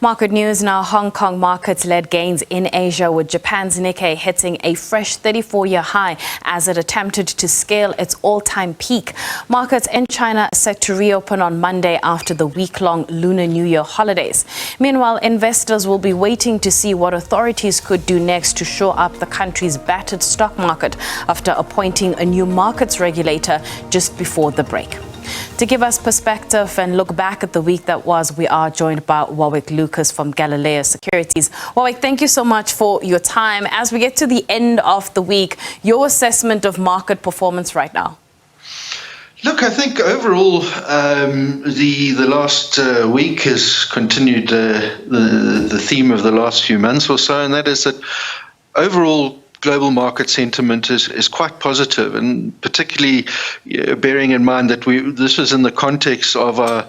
Market news now. Hong Kong markets led gains in Asia, with Japan's Nikkei hitting a fresh 34-year high as it attempted to scale its all-time peak. Markets in China are set to reopen on Monday after the week-long Lunar New Year holidays. Meanwhile, investors will be waiting to see what authorities could do next to shore up the country's battered stock market after appointing a new markets regulator just before the break. To give us perspective and look back at the week that was, we are joined by Warwick Lucas from Galileo Securities. Warwick, thank you so much for your time. As we get to the end of the week, your assessment of market performance right now? Look, I think overall the last week has continued the theme of the last few months or so, and that is that overall global market sentiment is quite positive, and particularly bearing in mind that this was in the context of a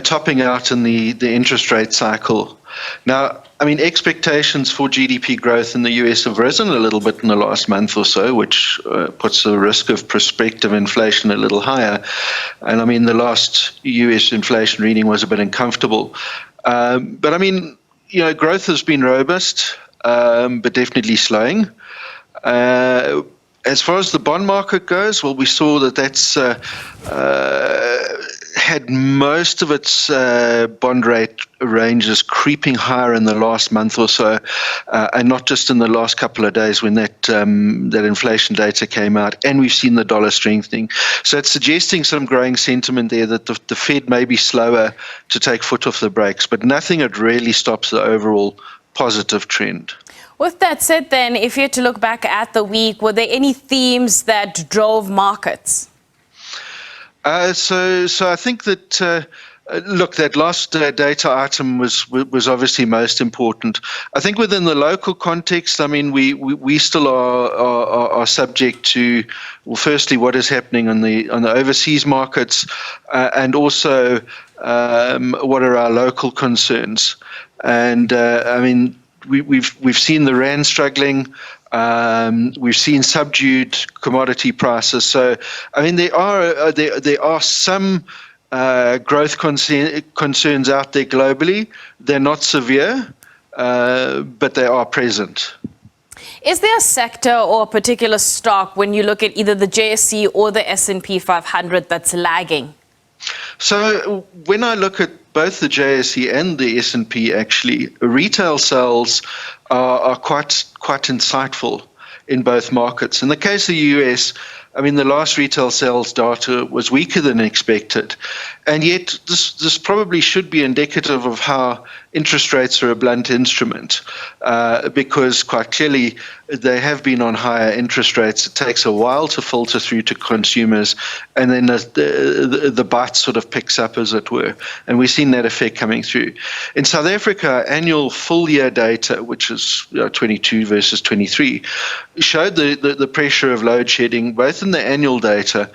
topping out in the interest rate cycle. Now, I mean, expectations for GDP growth in the US have risen a little bit in the last month or so, which puts the risk of prospective inflation a little higher. And I mean, the last US inflation reading was a bit uncomfortable. But I mean, growth has been robust, but definitely slowing. As far as the bond market goes, well, we saw that's had most of its bond rate ranges creeping higher in the last month or so, and not just in the last couple of days when that inflation data came out, and we've seen the dollar strengthening. So it's suggesting some growing sentiment there that the Fed may be slower to take foot off the brakes, but nothing that really stops the overall positive trend. With that said, then, if you had to look back at the week, were there any themes that drove markets? So I think that look, that last data item was obviously most important. I think within the local context, I mean, we still are subject to, well, firstly, what is happening on the overseas markets, and also what are our local concerns. And I mean, we've seen the rand struggling. We've seen subdued commodity prices. So, I mean, there are some growth concerns out there globally. They're not severe, but they are present. Is there a sector or a particular stock when you look at either the JSE or the S&P 500 that's lagging? So when I look at both the JSE and the S&P, actually, retail sales are quite insightful in both markets. In the case of the US, I mean, the last retail sales data was weaker than expected, and yet this probably should be indicative of how interest rates are a blunt instrument, because quite clearly they have been on higher interest rates. It takes a while to filter through to consumers, and then the bite sort of picks up, as it were, and we've seen that effect coming through. In South Africa, annual full-year data, which is 22 versus 23, showed the pressure of load shedding, both in the annual data,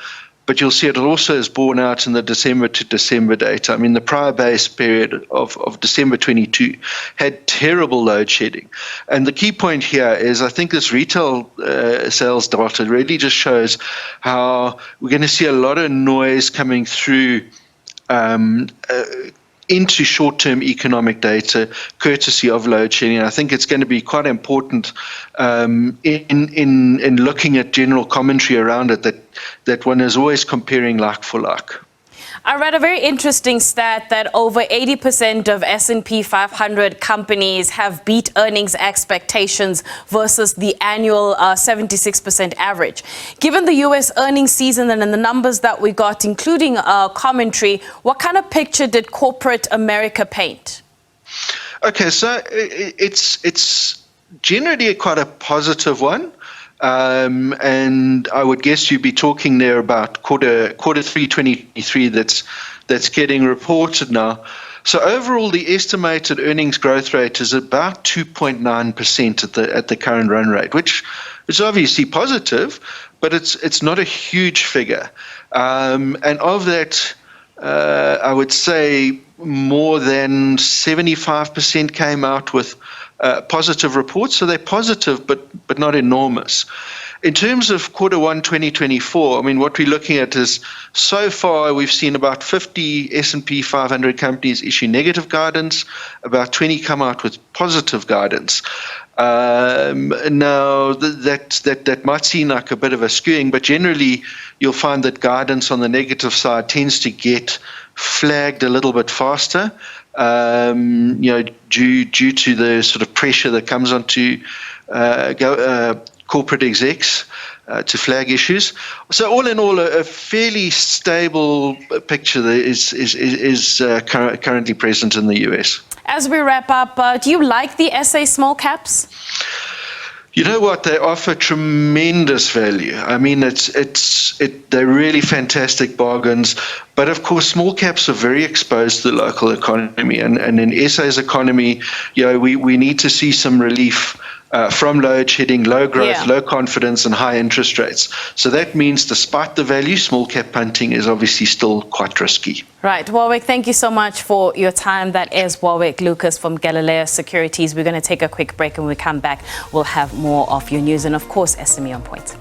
but you'll see it also is borne out in the December to December data. I mean, the prior base period of December 22 had terrible load shedding. And the key point here is, I think this retail sales data really just shows how we're going to see a lot of noise coming through into short-term economic data, courtesy of load shedding. I think it's going to be quite important in looking at general commentary around it, that one is always comparing like for like. I read a very interesting stat that over 80% of S&P 500 companies have beat earnings expectations versus the annual 76% average. Given the U.S. earnings season and the numbers that we got, including commentary, what kind of picture did corporate America paint? Okay, so it's generally quite a positive one. And I would guess you'd be talking there about quarter 3 2023 that's getting reported now. So overall, the estimated earnings growth rate is about 2.9% at the current run rate, which is obviously positive, but it's not a huge figure. And of that, I would say more than 75% came out with positive reports, so they're positive, but not enormous. In terms of Q1 2024, I mean, what we're looking at is so far we've seen about 50 S&P 500 companies issue negative guidance, about 20 come out with positive guidance. Now, that might seem like a bit of a skewing, but generally you'll find that guidance on the negative side tends to get flagged a little bit faster, due to the sort of pressure that comes onto corporate execs to flag issues. So all in all, a fairly stable picture that is currently present in the US. As we wrap up, do you like the SA small caps? You know what? They offer tremendous value. I mean, they're really fantastic bargains. But of course, small caps are very exposed to the local economy, and in SA's economy, we need to see some relief from load shedding, low growth, low confidence, and high interest rates. So that means, despite the value, small cap punting is obviously still quite risky. Right. Warwick, thank you so much for your time. That is Warwick Lucas from Galileo Securities. We're going to take a quick break, and when we come back, we'll have more of your news and, of course, SME on Point.